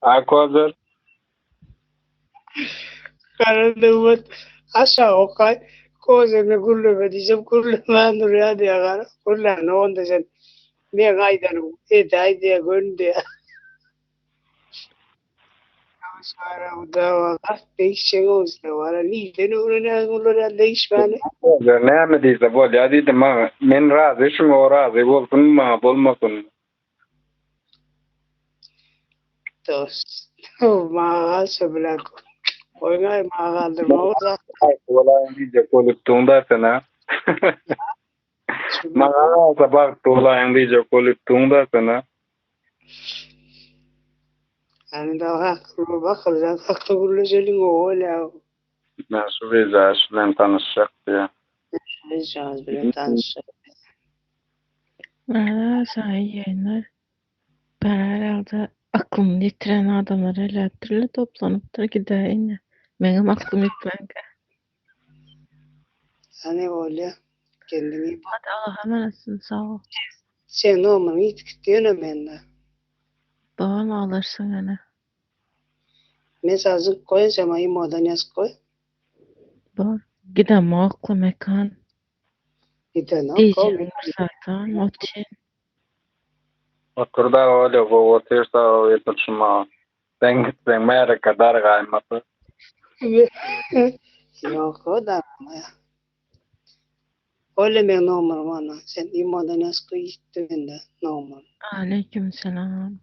Aquazer. Karadımın aşağı okay. Kozeme gulleme diyeceğim. Gulleme duruyor diye kara. Gulleme onda sen. Bir gaydanım. Etay diye gönde. Sonra o da var. Değişik olsun. Var. Neyden uğruna değişmeli. Aquazer ne mi diyse bol ya dedim ma men razı şu o razı olsun mu olmasın. Dost. Mağa sebelah. Koyma mağa da Wala diyece kolup tunda sana. mağa. Mga sabak tula yang diyece kolup tunda sana. Yani daha haklı bakılacak. Haklı gülücelim o öyle. Nasıl vize aslen tanışacak diye. Şans bile tanışır. Arada sahi yayınlar ben herhalde aklını yitiren adamlar hele türlü toplanıp da gideyim. Benim aklım yitmenge. Hani öyle. Kendini iyi bak. Hadi Allah'a emanetsin sağ ol. Sen olmanı hiç gidiyorsun benden. Babam alırsın hani. Mesajı koy ama iyi modan yaz koy. Bu gidem o aklı mekan. Bir tane koy. Diyeceğim bir zaten o için. Oturda öyle bu otursa o yetişma. Sen gitsen mere kadar kayması. Yok o da ama ya. Öyle ben normal bana. Sen iyi modan yaz koy gitti benden. Normal. Aleyküm selam.